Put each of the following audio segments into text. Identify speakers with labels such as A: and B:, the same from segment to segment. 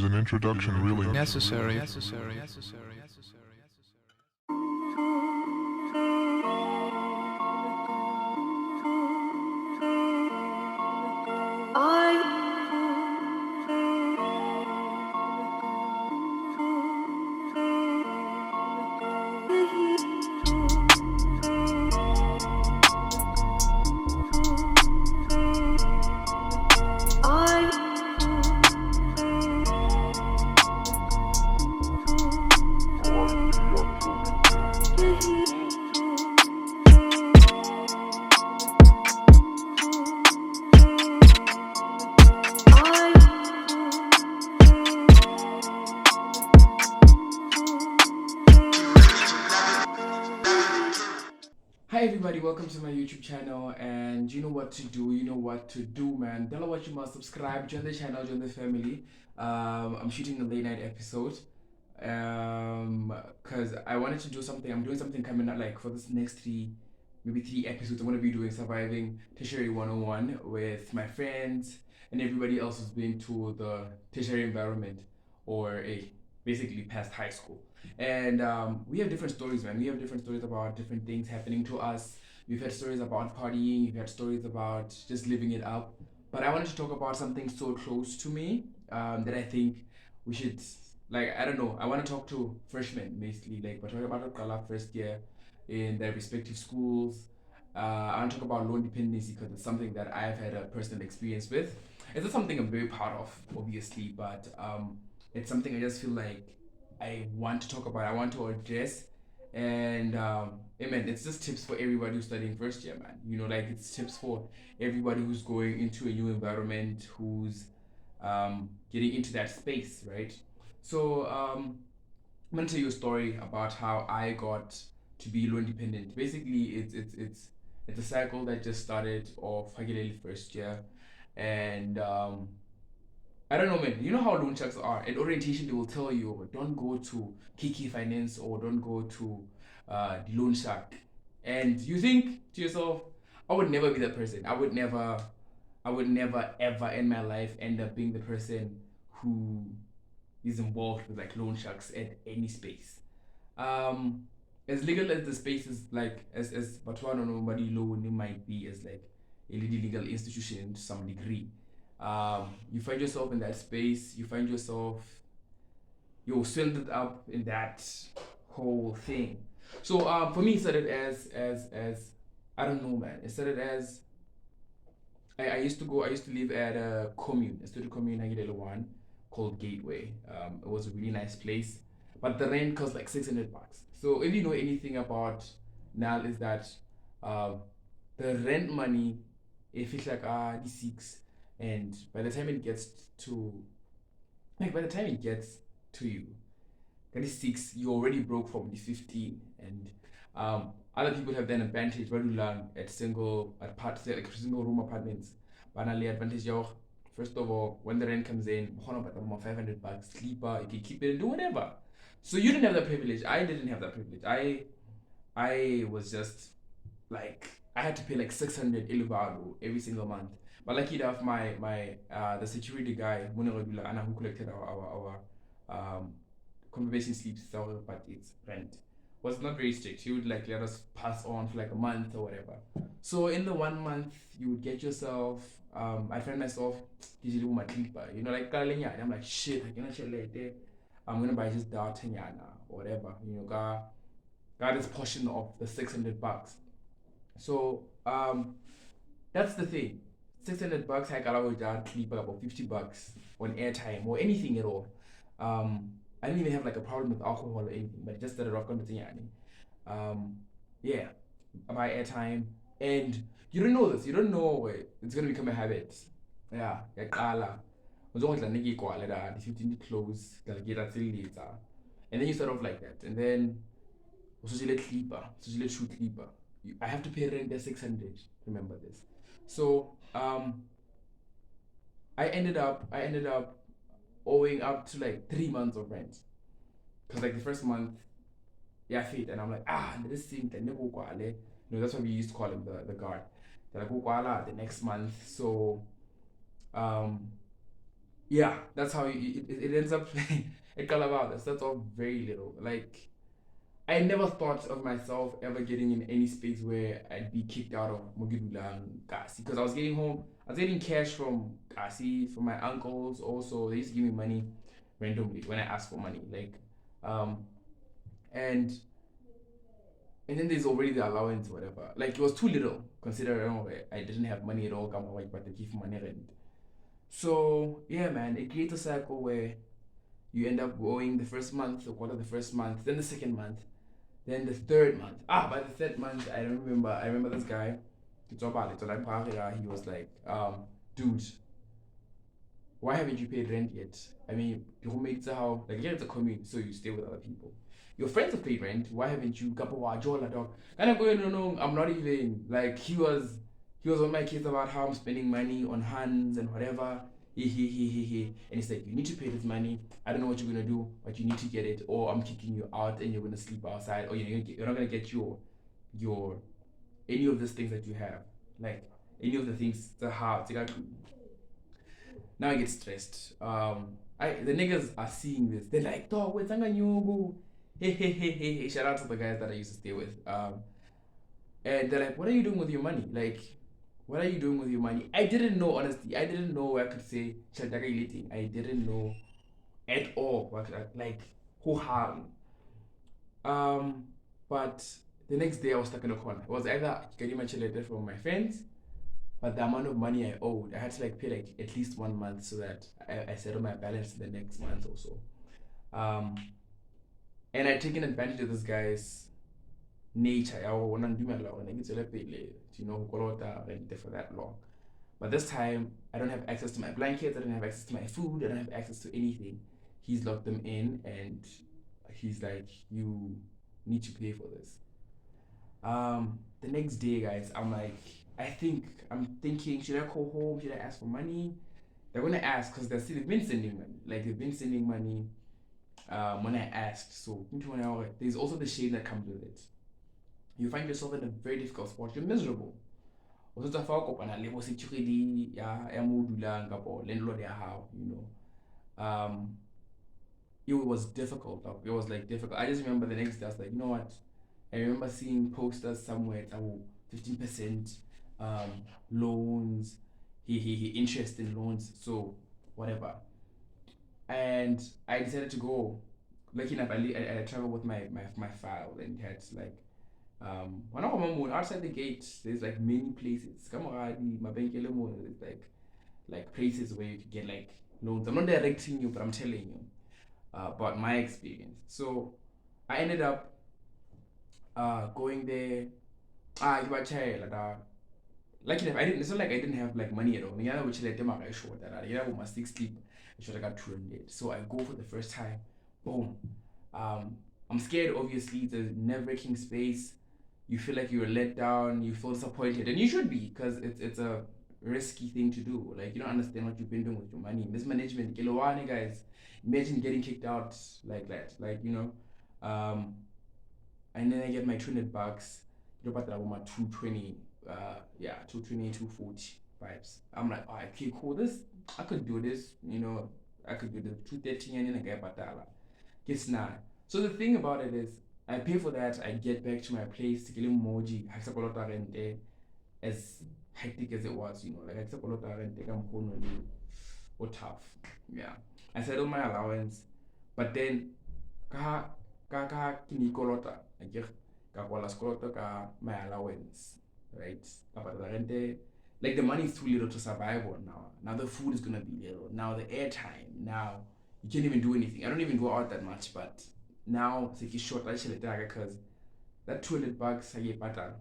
A: Is an introduction really
B: necessary?
C: Hi everybody, welcome to my YouTube channel, and you know what to do, man. Tell what you must subscribe, join the channel, join the family. I'm shooting a late night episode because I wanted to do something. I'm doing something coming up, like for this next maybe three episodes. I'm going to be doing Surviving Tertiary 101 with my friends and everybody else who's been to the tertiary environment or basically past high school. And we have different stories, man. We have different stories about different things happening to us. We've had stories about partying, we've had stories about just living it up. But I wanted to talk about something so close to me that I think we should, like, I don't know, I want to talk to freshmen, basically. Like, we're talking about Kala first year in their respective schools. I want to talk about loan dependency because it's something that I've had a personal experience with. It's not something I'm very proud of, obviously, but it's something I just feel like I want to talk about, I want to address. And man, it's just tips for everybody who's studying first year, man. You know, like it's tips for everybody who's going into a new environment, who's getting into that space, right? So I'm gonna tell you a story about how I got to be loan dependent. Basically, it's a cycle that just started off Hagileli first year, and I don't know, man. You know how loan sharks are. At orientation, they will tell you, don't go to Kiki Finance or don't go to the loan shark. And you think to yourself, I would never be that person. I would never ever in my life end up being the person who is involved with like loan sharks at any space. Um, as legal as the space is, like as Matutoane nobody loan might be as like a legal institution to some degree, you find yourself in that space. You find yourself you're swindled up in that whole thing. So for me, it started as I don't know, man. It started as I used to live at a commune, a student commune in Hagidelo one called Gateway. It was a really nice place, but the rent cost like $600. So if you know anything about Nal, is that uh, the rent money, if it's like the six, and by the time it gets to by the time it gets to you, 36, you already broke from the 15, and other people have an advantage. But you learn at like single room apartments. But the advantage, first of all, when the rent comes in, $500, sleeper, you can keep it and do whatever. So you didn't have that privilege. I didn't have that privilege. I was just like I had to pay like 600 Iluvalo every single month. But lucky enough, my the security guy, Anna, who collected our conservation sleeps, but it's rent, was not very strict. He would like let us pass on for like a month or whatever. So in the 1 month, you would get yourself. I find myself usually with my clipper, you know, like Kalenya. I'm like shit, I cannot chill like that. I'm gonna buy just D'Artagnan or whatever, you know, got this portion of the $600. So that's the thing. $600 I got out that clip about $50 on airtime or anything at all. I didn't even have like a problem with alcohol or anything, but just started off content. Yeah, I buy airtime, and you don't know this. You don't know it's gonna become a habit. Yeah, yaqala. Uzokudla niki kwale da 15 close, get that till later. And then you start off like that, and then so let clipper, so let shoot clipper. I have to pay rent at 600. Remember this. So I ended up owing up to like 3 months of rent. Cause like the first month, yeah, fit, and I'm like, this thing, that's what we used to call him, the guard. They're like, the next month. So yeah, that's how it ends up. It Calabadas. That's all very little. Like I never thought of myself ever getting in any space where I'd be kicked out of Mogidulang Kasi because I was getting home. I was getting cash from Kasi, from my uncles. Also, they used to give me money randomly when I asked for money. Um, and and then there's already the allowance, whatever. Like it was too little considering I didn't have money at all. But they give money rent. So yeah, man, it creates a cycle where you end up owing the first month, or quarter the first month, then the second month, then the third month. By the third month, I don't remember. I remember this guy. He was like, dude, why haven't you paid rent yet? I mean, your roommates are how like yeah, it's a commune, so you stay with other people. Your friends have paid rent. Why haven't you? Dog. And I'm going, no, I'm not even like he was on my case about how I'm spending money on hands and whatever. He. And he's like, you need to pay this money. I don't know what you're gonna do, but you need to get it, or I'm kicking you out and you're gonna sleep outside, or you're not gonna get your any of these things that you have, like any of the things the house. Now I get stressed. The niggas are seeing this. They're like, dog, wait, Nyugu. Hey. Shout out to the guys that I used to stay with. And they're like, what are you doing with your money? Like, what are you doing with your money? I didn't know, honestly. I didn't know I could say Shataka eating. I didn't know at all. Like, who harm. But the next day I was stuck in a corner. It was either getting my letter from my friends, but the amount of money I owed, I had to like pay like at least 1 month so that I settle my balance the next month or so. And I'd taken advantage of this guy's nature. For that long. But this time, I don't have access to my blankets, I don't have access to my food, I don't have access to anything. He's locked them in and he's like, you need to pay for this. The next day, guys, I'm thinking, should I call home? Should I ask for money? They're gonna ask because they've been sending money. Like they've been sending money when I asked. So there's also the shame that comes with it. You find yourself in a very difficult spot. You're miserable. O tsa fa o kopana le bo security ya mo dulang kapo landlord ya hao, it was difficult. It was like difficult. I just remember the next day I was like, you know what? I remember seeing posters somewhere that 15% loans, he interest in loans, so whatever. And I decided to go. Lucky enough, I traveled with my file and had like when I outside the gate, there's like many places. It's like places where you could get like loans. I'm not directing you, but I'm telling you about my experience. So I ended up going there. Like enough, I didn't. It's not like I didn't have like money at all. Which like them I showed that my 6 sleep. I should have got 200. So I go for the first time. Boom. I'm scared. Obviously, it's a nerve-wracking space. You feel like you're let down. You feel disappointed, and you should be because it's a risky thing to do. Like you don't understand what you've been doing with your money. Mismanagement. Kilowane guys. Imagine getting kicked out like that. And then I get my $200. You know, but my 220. 220, 240 vibes. I'm like, all right, okay, cool. I could do this. I could do the 230 and then I get batala. Guess not. So the thing about it is, I pay for that. I get back to my place. To get emoji. As hectic as it was, like I'm or tough. Yeah. I settled my allowance, but then ka kinikolota. I get my allowance. Right? Like the money is too little to survive on now. Now the food is gonna be little. Now the airtime. Now you can't even do anything. I don't even go out that much, but now it's short actually because that $200 I get better.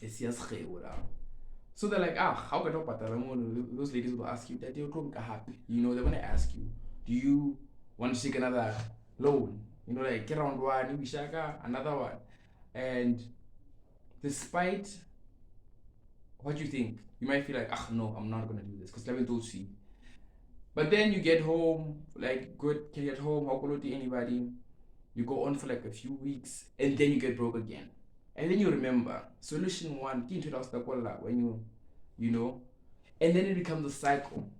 C: It's just so they're like, how can I those ladies will ask you that you're happy. They're gonna ask you, do you want to take another loan? Like get around one, another one. And despite what you think, you might feel like, no, I'm not gonna do this because let me do see. But then you get home, like good, can get home, how could anybody? You go on for like a few weeks and then you get broke again. And then you remember solution one, when and then it becomes a cycle.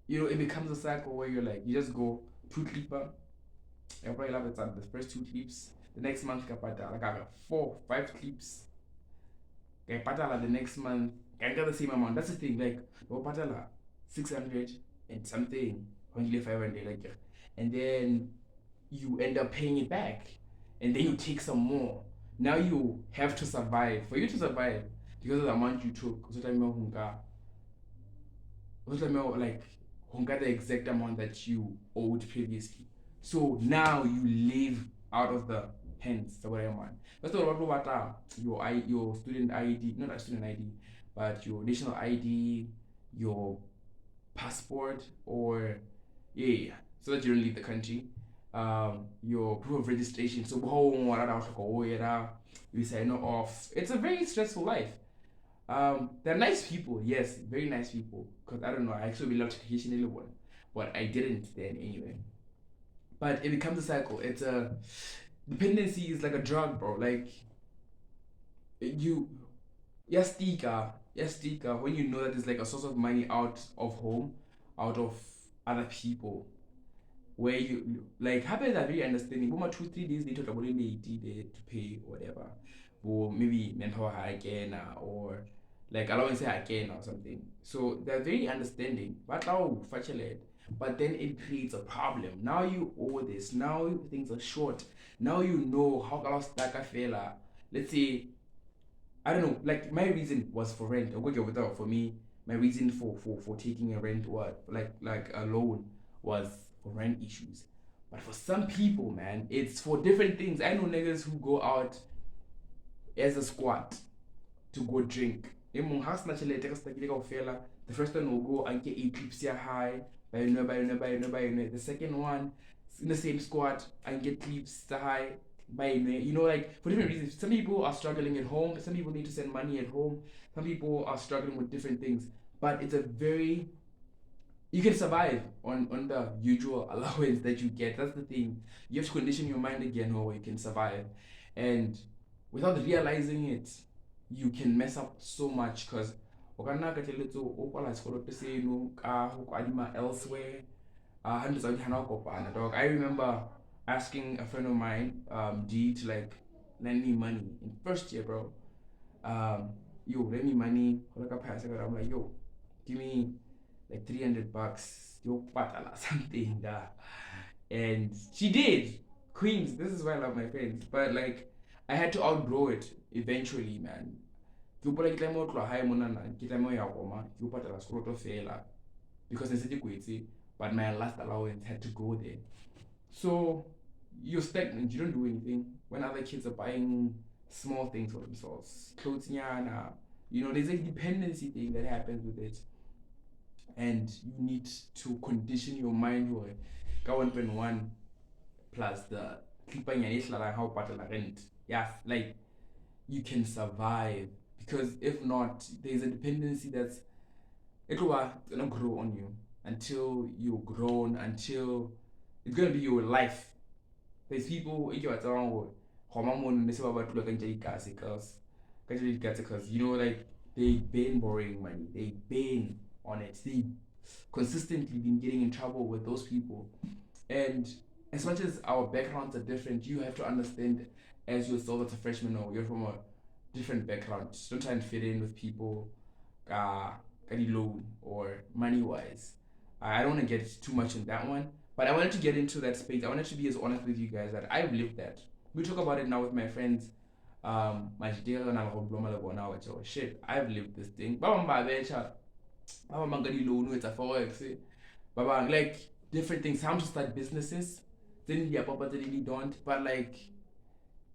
C: it becomes a cycle where you're like, you just go two clipper. I probably love it the first two clips. The next month, kapata, like I got 4, 5 clips. Patala the next month, I got the same amount. That's the thing, like, patala 600 and something, only 500, like, and then you end up paying it back, and then you take some more. Now you have to survive. For you to survive, because of the amount you took, like hunka the exact amount that you owed previously. So now you live out of the hands. That's what I want. That's what your student ID, not a student ID, but your national ID, your passport, or yeah, so that you don't leave the country. Your proof of registration. So you sign off. It's a very stressful life. They're nice people, yes, very nice people. Cause I don't know, I actually loved education in one, but I didn't then anyway. But it becomes a cycle. It's a dependency is like a drug, bro. Like you, yes, stika. When you know that it's like a source of money out of home, out of other people, where you like happens are very understanding. But 2, 3 days later, about to pay whatever, or maybe manpower again, or like allowance again or something. So they're very understanding. But now, but then it creates a problem. Now you owe this. Now things are short. Now you know how can I stack a fella. Let's say I don't know. Like my reason was for rent. Okay, without for me, my reason for taking a rent what like a loan was for rent issues. But for some people, man, it's for different things. I know niggas who go out as a squad to go drink. The first one will go and get 8 clips high. By the second one, in the same squad and get clips high. Like for different reasons. Some people are struggling at home. Some people need to send money at home. Some people are struggling with different things. But it's a very you can survive on the usual allowance that you get. That's the thing. You have to condition your mind again, or you can survive. And without realizing it, you can mess up so much because elsewhere. Dog. I remember asking a friend of mine, D, to like lend me money in first year, bro. Yo, lend me money. I'm like, yo, give me like $300. Yo, patala something. And she did. Queens, this is why I love my friends. But like, I had to outgrow it eventually, man. Because but my last allowance had to go there. So you're stagnant, you don't do anything. When other kids are buying small things for themselves, clothes, there's a dependency thing that happens with it. And you need to condition your mind with 1.1 plus the how part of the rent. Yeah, like you can survive because if not, there's a dependency that's gonna grow on you until you're grown, until it's gonna be your life. There's people because like they've been borrowing money, they've been on it, they consistently been getting in trouble with those people. And as much as our backgrounds are different, you have to understand as yourself as a freshman or you're from a different background. Don't try and fit in with people loan or money wise. I don't want to get too much in that one, but I wanted to get into that space. I wanted to be as honest with you guys that I've lived that. We talk about it now with my friends. Shit, I've lived this thing. It's a forex. Like different things. Some to start businesses. Then yeah, but they really don't. But like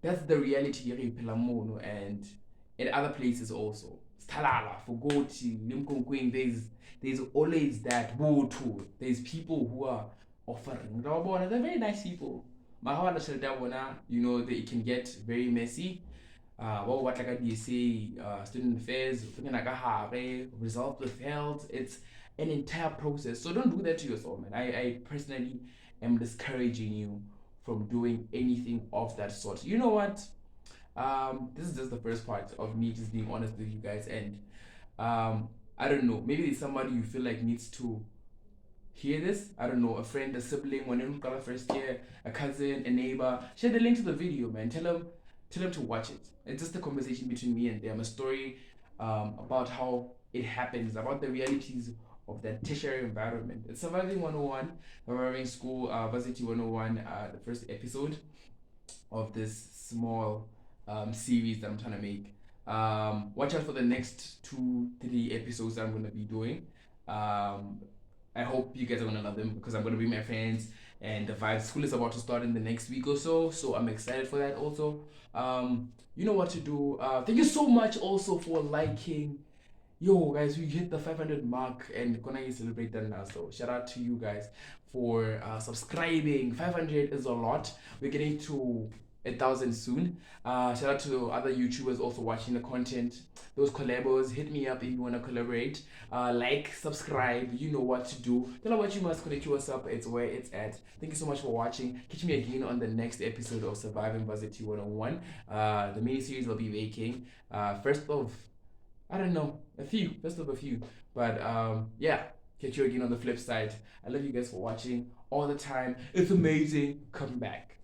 C: that's the reality here in Pelamono and in other places also. Stalala, for Goti, Limkong, there's always that go to. There's people who are offering. They're very nice people. They can get very messy. What like I say, student affairs, result with health. It's an entire process. So don't do that to yourself, man. I personally am discouraging you from doing anything of that sort. You know what? This is just the first part of me just being honest with you guys, and I don't know, maybe there's somebody you feel like needs to hear this, I don't know, a friend, a sibling, one in first year, a cousin, a neighbor, share the link to the video, man. Tell them to watch it. It's just a conversation between me and them, a story about how it happens, about the realities of that tertiary environment. It's Surviving 101, Surviving School, Varsity 101, the first episode of this small series that I'm trying to make. Watch out for the next 2-3 episodes that I'm going to be doing. I hope you guys are going to love them because I'm going to be my friends, and the vibe school is about to start in the next week or so I'm excited for that also. You know what to do. Thank you so much also for liking. Yo guys, we hit the 500 mark and gonna celebrate that now, so shout out to you guys for subscribing. 500 is a lot. We're getting to 1,000 soon. Shout out to other YouTubers also watching the content. Those collabos, hit me up if you want to collaborate. Like, subscribe, you know what to do. Tell what you must Konichiwassup, it's where it's at. Thank you so much for watching. Catch me again on the next episode of Surviving Varsity 101. The mini series will be making first of, I don't know, first of a few. But yeah, catch you again on the flip side. I love you guys for watching all the time. It's amazing. Come back.